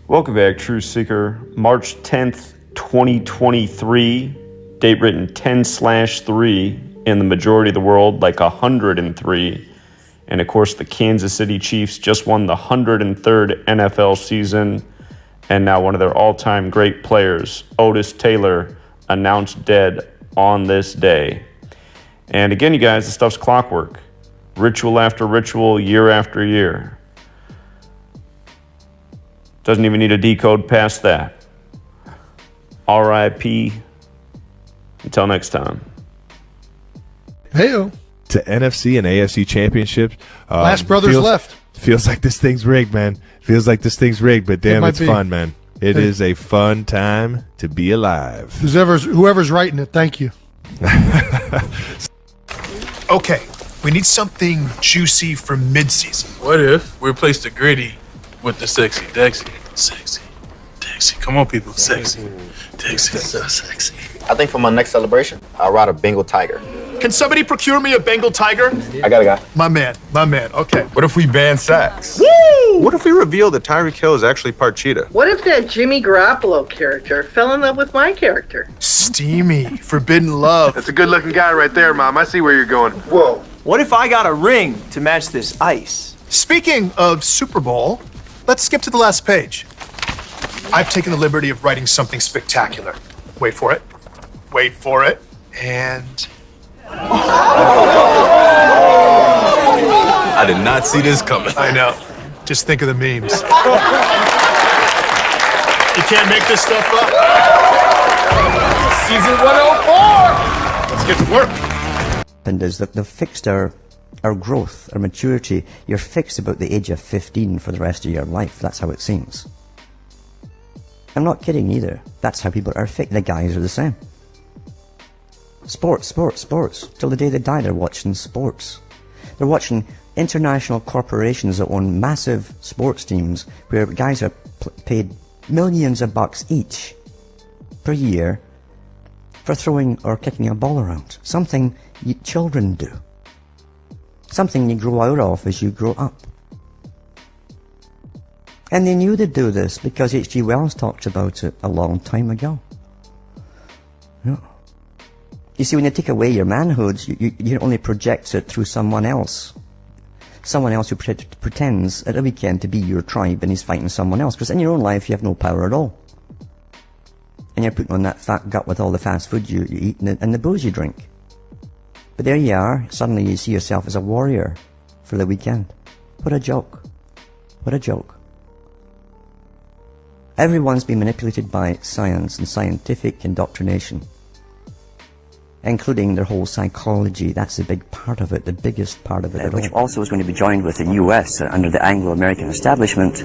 Welcome back, Truth Seeker. March 10th, 2023. Date written 10/3 in the majority of the world, like 103. And of course, the Kansas City Chiefs just won the 103rd NFL season. And now one of their all-time great players, Otis Taylor, announced dead on this day. And again, you guys, this stuff's clockwork. Ritual after ritual, year after year. Doesn't even need a decode past that. R.I.P. Until next time. Heyo. To NFC and AFC championships. Last brothers left. Feels like this thing's rigged, man. Feels like this thing's rigged, but damn, it's fun, man. It is a fun time to be alive. Whoever's writing it, thank you. Okay, we need something juicy for mid-season. What if we replace the gritty with the sexy, Dexy? Sexy, Dexy. Come on, people. Sexy, Dexy. So sexy. I think for my next celebration, I'll ride a Bengal tiger. Can somebody procure me a Bengal tiger? I got a guy. My man, okay. What if we ban sex? Woo! What if we reveal that Tyreek Hill is actually part cheetah? What if that Jimmy Garoppolo character fell in love with my character? Steamy, forbidden love. That's a good-looking guy right there, Mom. I see where you're going. Whoa. What if I got a ring to match this ice? Speaking of Super Bowl, let's skip to the last page. I've taken the liberty of writing something spectacular. Wait for it. And... I did not see this coming. I know. Just think of the memes. You can't make this stuff up. Season 104! Let's get to work. And is that they've fixed our growth, our maturity. You're fixed about the age of 15 for the rest of your life. That's how it seems. I'm not kidding either. That's how people are fixed. The guys are the same. Sports. Till the day they die, they're watching sports. They're watching international corporations that own massive sports teams where guys are paid millions of bucks each per year for throwing or kicking a ball around. Something children do. Something you grow out of as you grow up. And they knew they'd do this because H.G. Wells talked about it a long time ago. Yeah. You see, when you take away your manhood, you only project it through someone else. Someone else who pretends at a weekend to be your tribe and he's fighting someone else. Because in your own life, you have no power at all. And you're putting on that fat gut with all the fast food you eat and the booze you drink. But there you are, suddenly you see yourself as a warrior for the weekend. What a joke. What a joke. Everyone's been manipulated by science and scientific indoctrination, including their whole psychology. That's a big part of it, the biggest part of it. Which also is going to be joined with the US under the Anglo-American establishment.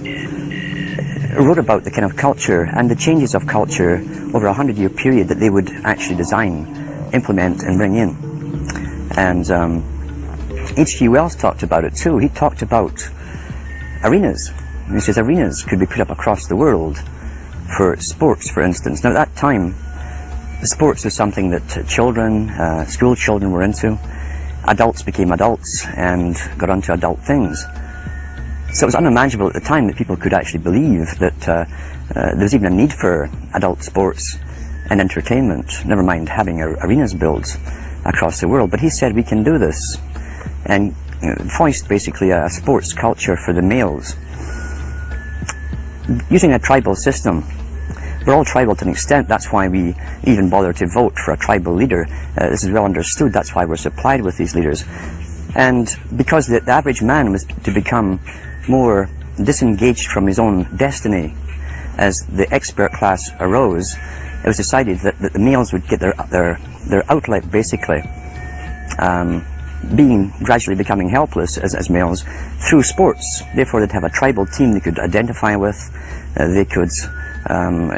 Wrote about the kind of culture and the changes of culture over a 100-year period that they would actually design, implement and bring in. And H.G. Wells talked about it too. He talked about arenas. He says arenas could be put up across the world for sports, for instance. Now at that time, sports was something that children, school children were into. Adults became adults and got onto adult things. So it was unimaginable at the time that people could actually believe that there was even a need for adult sports and entertainment, never mind having arenas built across the world. But he said we can do this and foist basically a sports culture for the males. Using a tribal system. We're all tribal to an extent. That's why we even bother to vote for a tribal leader. This is well understood. That's why we're supplied with these leaders. And because the average man was to become more disengaged from his own destiny as the expert class arose, it was decided that the males would get their outlet basically, gradually becoming helpless as males through sports. Therefore they'd have a tribal team they could identify with. They could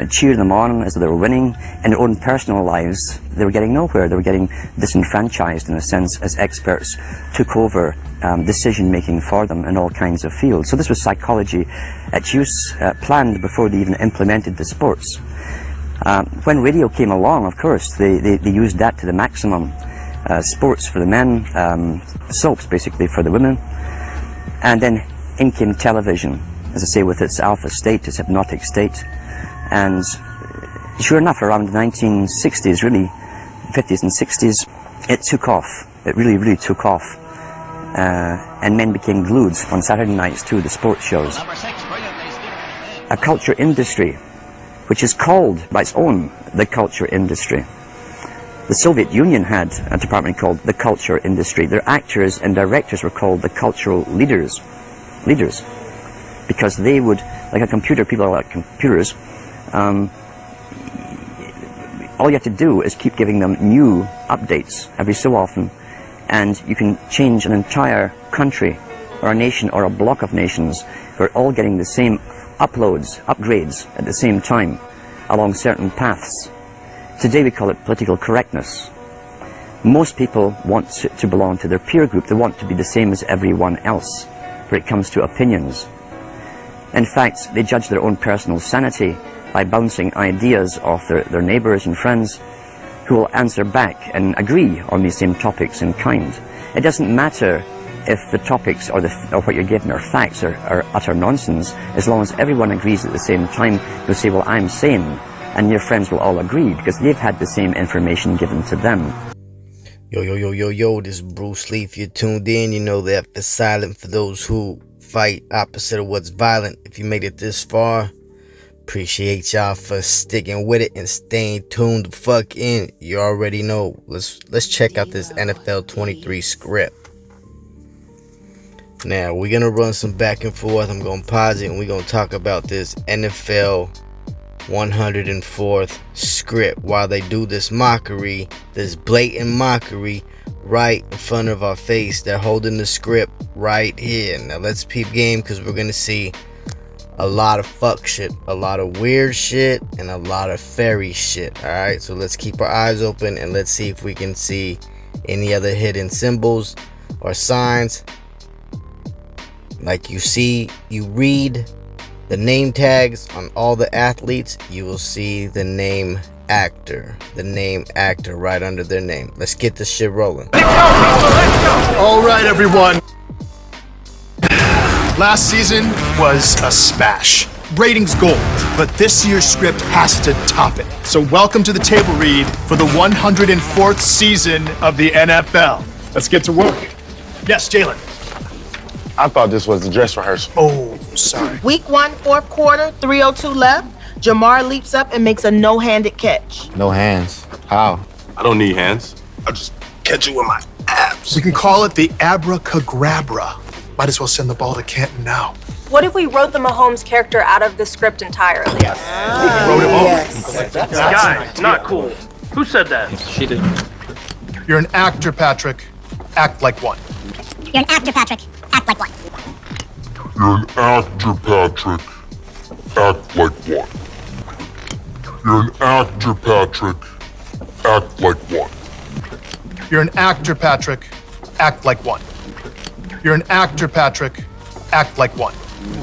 cheer them on as they were winning. In their own personal lives, they were getting nowhere. They were getting disenfranchised in a sense as experts took over decision making for them in all kinds of fields. So this was psychology at use, planned before they even implemented the sports. When radio came along, of course, they used that to the maximum. Sports for the men, soaps basically for the women, and then in came television. as I say, with its alpha state, its hypnotic state. And sure enough, around the 1960s, really, 50s and 60s, it took off. It really, really took off. And men became glued on Saturday nights to the sports shows. A culture industry, which is called by its own the culture industry. The Soviet Union had a department called the culture industry. Their actors and directors were called the cultural leaders. Because they would, like a computer, people are like computers, all you have to do is keep giving them new updates every so often, and you can change an entire country or a nation or a block of nations who are all getting the same upgrades at the same time along certain paths. Today we call it political correctness. Most people want to belong to their peer group. They want to be the same as everyone else when it comes to opinions. In fact, they judge their own personal sanity by bouncing ideas off their neighbors and friends who will answer back and agree on these same topics in kind. It doesn't matter if the topics or what you're given are facts or utter nonsense, as long as everyone agrees at the same time. You'll say, well, I'm sane, and your friends will all agree because they've had the same information given to them. Yo, this is Bruce Lee. If you're tuned in, you know that F is silent for those who fight opposite of what's violent. If you made it this far, appreciate y'all for sticking with it and staying tuned the fuck in. You already know. Let's check out this NFL 23 script. Now, we're going to run some back and forth. I'm going to pause it and we're going to talk about this NFL 104th script while they do this mockery, this blatant mockery right in front of our face. They're holding the script right here. Now let's peep game, because we're gonna see a lot of fuck shit, a lot of weird shit, and a lot of fairy shit. Alright, so let's keep our eyes open and let's see if we can see any other hidden symbols or signs. Like you read the name tags on all the athletes, you will see the name actor right under their name. Let's get this shit rolling. All right, everyone. Last season was a smash. Ratings gold, but this year's script has to top it. So welcome to the table read for the 104th season of the NFL. Let's get to work. Yes, Jalen. I thought this was the dress rehearsal. Oh, sorry. Week 1, 4th quarter, 3:02 left. Jamar leaps up and makes a no-handed catch. No hands. How? I don't need hands. I'll just catch it with my abs. We can call it the abracadabra. Might as well send the ball to Canton now. What if we wrote the Mahomes character out of the script entirely? Wrote him off. Guys, not cool. Who said that? She did. You're an actor, Patrick. Act like one. You're an actor, Patrick. Act like one. You're an actor, Patrick. Act like one. You're an actor, Patrick. Act like one. You're an actor, Patrick. Act like one. You're an actor, Patrick. Act like one.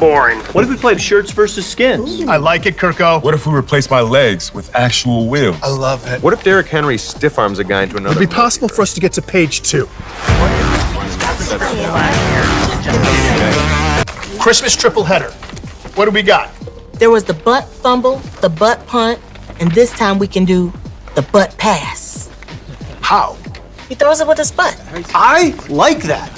Boring. What if we played shirts versus skins? I like it, Kirko. What if we replace my legs with actual wheels? I love it. What if Derrick Henry stiff arms a guy into another? Would it be possible for us to get to page 2? Christmas triple header. What do we got? There was the butt fumble, the butt punt, and this time we can do the butt pass. How? He throws it with his butt. I like that.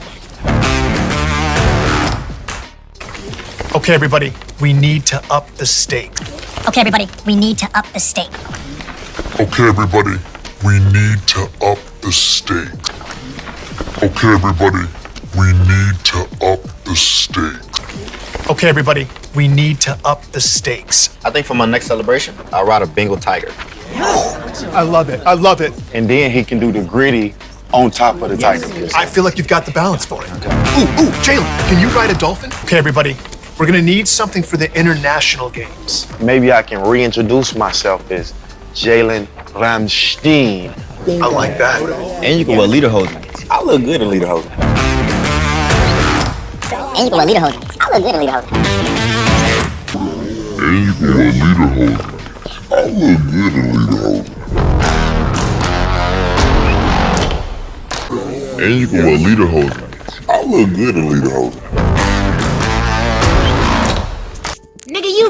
Okay, everybody, we need to up the stake. Okay, everybody, we need to up the stake. Okay, everybody, we need to up the stake. Okay, everybody, we need to up the stake. Okay, everybody, we need to up the stakes. I think for my next celebration, I'll ride a Bengal tiger. I love it. I love it. And then he can do the gritty on top of the tiger. I feel like you've got the balance for it. Ooh, Jalen, can you ride a dolphin? Okay, everybody, we're gonna need something for the international games. Maybe I can reintroduce myself as Jalen Ramstein. I like that. And you can wear lederhosen. I look good in lederhosen. And you can wear lederhosen. I look good in lederhosen. And you can wear lederhosen. I look good in lederhosen. And you can wear lederhosen. I look good in lederhosen.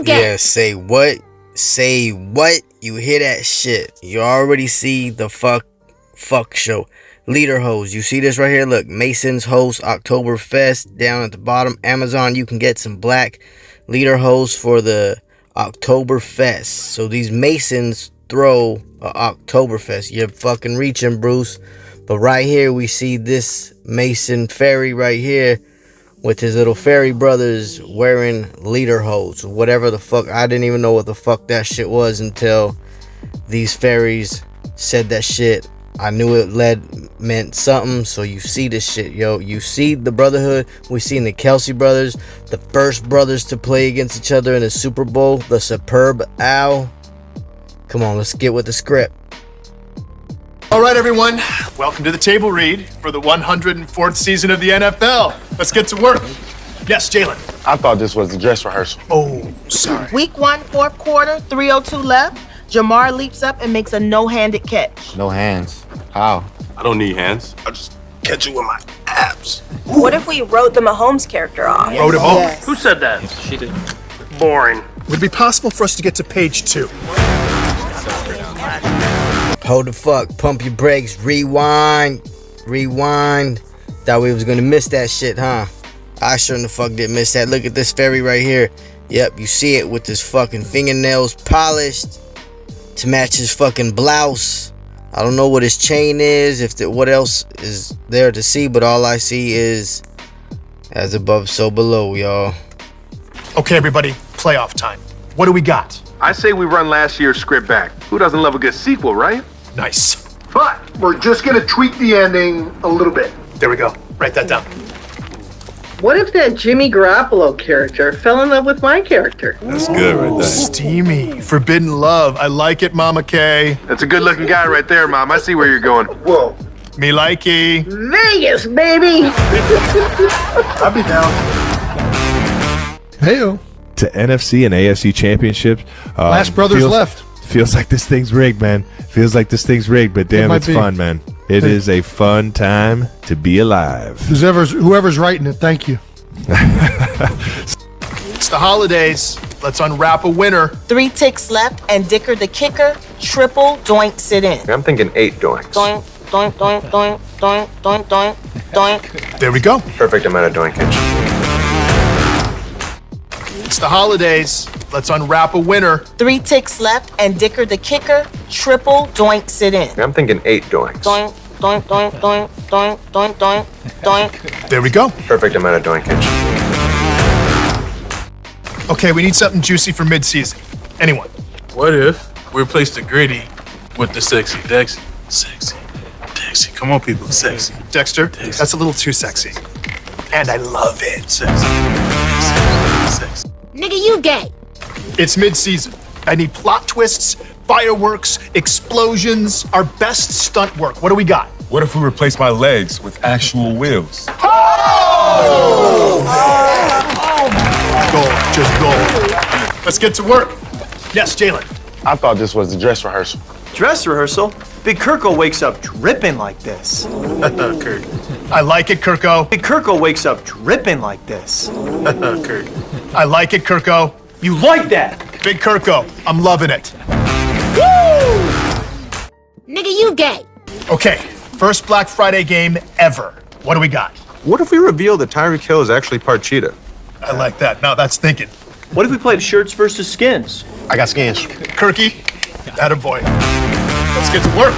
get? Yeah, say what? Say what? You hear that shit. You already see the fuck show. Leader hose. You see this right here? Look, Masons host Oktoberfest down at the bottom. Amazon, you can get some black leader hose for the Oktoberfest. So these Masons throw a Oktoberfest. You're fucking reaching, Bruce. But right here we see this Mason fairy right here with his little fairy brothers wearing leader hose. Whatever the fuck. I didn't even know what the fuck that shit was until these fairies said that shit. I knew it meant something. So you see this shit, yo. You see the brotherhood. We seen the Kelsey brothers, the first brothers to play against each other in the Super Bowl, the Superb Owl. Come on, let's get with the script. All right, everyone. Welcome to the table read for the 104th season of the NFL. Let's get to work. Yes, Jalen. I thought this was the dress rehearsal. Oh, sorry. Week 1, 4th quarter, 3:02 left. Jamar leaps up and makes a no-handed catch. No hands. How? I don't need hands. I just catch it with my abs. What if we wrote the Mahomes character off? Wrote him off. Who said that? She did. Boring. Would it be possible for us to get to page 2? Hold the fuck. Pump your brakes. Rewind. Thought we was gonna miss that shit, huh? I sure in the fuck did miss that. Look at this fairy right here. Yep, you see it with his fucking fingernails polished to match his fucking blouse. I don't know what his chain is, what else is there to see, but all I see is as above, so below, y'all. Okay, everybody, playoff time. What do we got? I say we run last year's script back. Who doesn't love a good sequel, right? Nice. But we're just gonna tweak the ending a little bit. There we go. Write that down. What if that Jimmy Garoppolo character fell in love with my character? That's good right there. Steamy. Forbidden love. I like it, Mama K. That's a good-looking guy right there, Mom. I see where you're going. Whoa. Me likey. Vegas, baby! I'll be down. Heyo. To NFC and AFC championships. Last brothers left. Feels like this thing's rigged, man. Feels like this thing's rigged, but damn, it's fun, man. It is a fun time to be alive. Whoever's writing it, thank you. It's the holidays. Let's unwrap a winner. 3 ticks left, and Dicker the kicker triple doinks it in. I'm thinking 8 doinks. Doink, doink, doink, doink, doink, doink, doink, doink. There we go. Perfect amount of doinkage. It's the holidays. Let's unwrap a winner. 3 ticks left, and Dicker the kicker triple doinks it in. I'm thinking 8 doinks. Doink, doink, doink, doink, doink, doink, doink, doink. There we go. Perfect amount of doinkage. Okay, we need something juicy for mid-season. Anyone? What if we replace the gritty with the sexy Dexy? Sexy Dexy. Come on, people. Sexy. Dexter, that's a little too sexy. And I love it. Sexy. Sexy. Nigga, you gay. It's mid-season. I need plot twists, fireworks, explosions, our best stunt work. What do we got? What if we replace my legs with actual wheels? Gold, just gold. Let's get to work. Yes, Jalen. I thought this was the dress rehearsal. Dress rehearsal? Big Kirko wakes up dripping like this. Kurt. I like it, Kirko. Big Kirko wakes up dripping like this. Kurt. I like it, Kirko. You like that? Big Kirko, I'm loving it. Nigga, you gay. Okay, first Black Friday game ever. What do we got? What if we reveal that Tyreek Hill is actually part cheetah? I like that. Now that's thinking. What if we played shirts versus skins? I got skins. Kirky, attaboy. Let's get to work.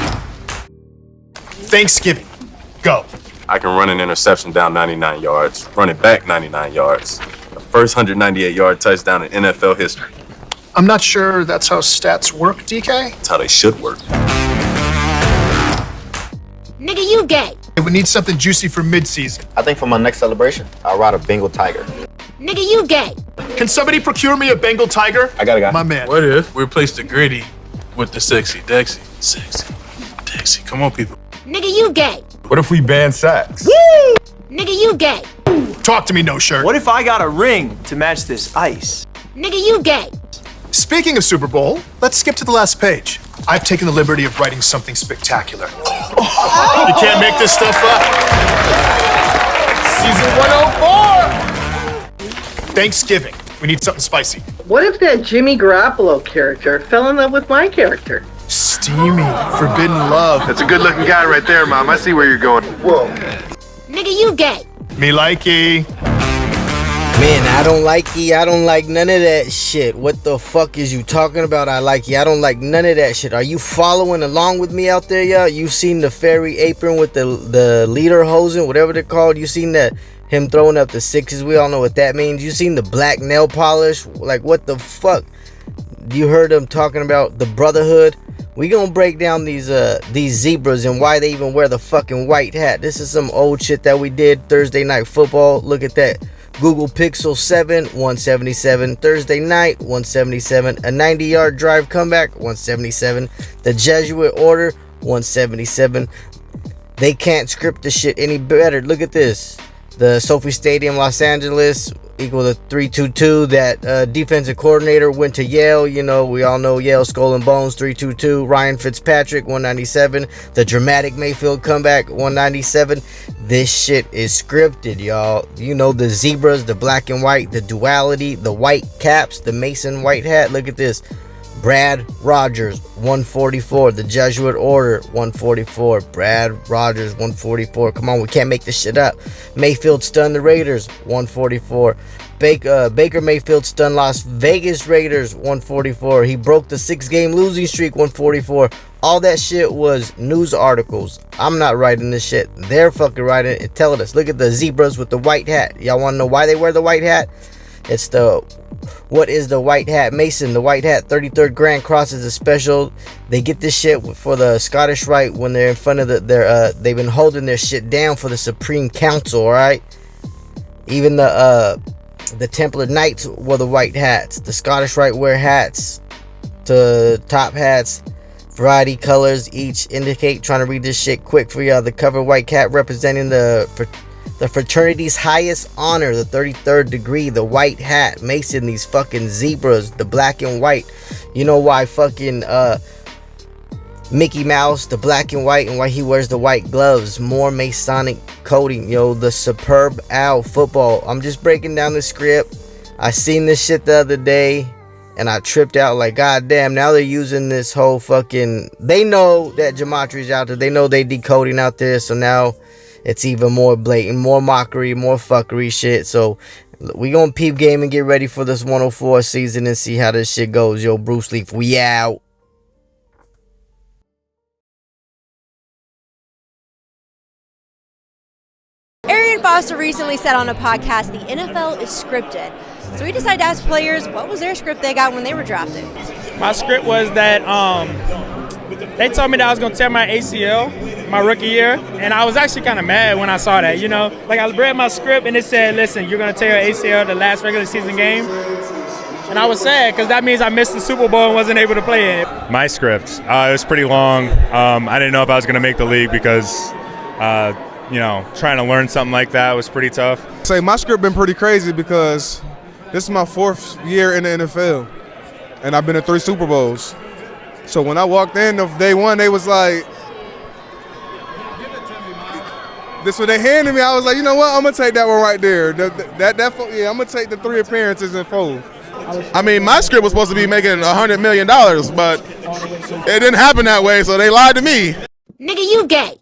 Thanksgiving. Go. I can run an interception down 99 yards, run it back 99 yards. The first 198-yard touchdown in NFL history. I'm not sure that's how stats work, DK. That's how they should work. Nigga, you gay. We need something juicy for mid-season. I think for my next celebration, I'll ride a Bengal tiger. Nigga, you gay. Can somebody procure me a Bengal tiger? I got a guy. My man. What if we replace the gritty with the sexy Dexy? Sexy Dexy. Come on, people. Nigga, you gay. What if we ban sacks? Nigga, you gay. Talk to me, no shirt. What if I got a ring to match this ice? Nigga, you gay. Speaking of Super Bowl, let's skip to the last page. I've taken the liberty of writing something spectacular. You can't make this stuff up. Season 104. Thanksgiving. We need something spicy. What if that Jimmy Garoppolo character fell in love with my character? Steamy, forbidden love. That's a good-looking guy right there, Mom. I see where you're going. Whoa. Nigga, you gay. Me likey. Man, I don't like you. I don't like none of that shit. What the fuck is you talking about? I like you. I don't like none of that shit. Are you following along with me out there, y'all? You seen the fairy apron with the leader hosing, whatever they're called? You seen that him throwing up the sixes? We all know what that means. You seen the black nail polish? Like, what the fuck? You heard him talking about the brotherhood? We gonna break down these zebras and why they even wear the fucking white hat. This is some old shit that we did Thursday Night Football. Look at that. Google Pixel 7, 177. Thursday night, 177. A 90-yard drive comeback, 177. The Jesuit Order, 177. They can't script the shit any better. Look at this. The Sophie Stadium, Los Angeles, equal to 322. That defensive coordinator went to Yale. You know, we all know Yale, Skull and Bones, 322. Ryan Fitzpatrick, 197. The dramatic Mayfield comeback, 197. This shit is scripted, y'all. You know, the zebras, the black and white, the duality, the white caps, the Mason white hat. Look at this. Brad Rogers, 144. The Jesuit Order, 144. Brad Rogers, 144. Come on, we can't make this shit up. Mayfield stunned the Raiders, 144. Baker Mayfield stunned Las Vegas Raiders, 144. He broke the 6-game losing streak, 144. All that shit was news articles. I'm not writing this shit. They're fucking writing it and telling us. Look at the zebras with the white hat. Y'all want to know why they wear the white hat? It's what is the white hat? Mason, the white hat, 33rd Grand Cross is a special. They get this shit for the Scottish Rite when they're in front of they've been holding their shit down for the Supreme Council, all right? Even the Templar Knights wore the white hats. The Scottish Rite wear hats. The top hats, variety colors each indicate. Trying to read this shit quick for y'all. The cover white cap representing the fraternity's highest honor, the 33rd degree, the white hat. Mason, these fucking zebras, the black and white. You know why fucking Mickey Mouse, the black and white, and why he wears the white gloves. More Masonic coding. Yo, the superb owl football. I'm just breaking down the script. I seen this shit the other day and I tripped out like, god damn, now they're using this whole fucking, they know that gematria's out there, they know they decoding out there, so now it's even more blatant, more mockery, more fuckery shit. So we gonna peep game and get ready for this 104 season and see how this shit goes. Yo, Bruce Leaf, we out. Arian Foster recently said on a podcast the NFL is scripted. So we decided to ask players what was their script they got when they were drafted. My script was that they told me that I was going to tear my ACL my rookie year, and I was actually kind of mad when I saw that, you know. Like, I read my script, and it said, listen, you're going to tear your ACL the last regular season game. And I was sad, because that means I missed the Super Bowl and wasn't able to play it. My script, it was pretty long. I didn't know if I was going to make the league because, you know, trying to learn something like that was pretty tough. Say, my script been pretty crazy because this is my 4th year in the NFL, and I've been to 3 Super Bowls. So when I walked in of day one, they was like, this what they handed me. I was like, you know what? I'm gonna take that one right there. Yeah, I'm gonna take the 3 appearances in 4. I mean, my script was supposed to be making $100 million, but it didn't happen that way, so they lied to me. Nigga, you gay.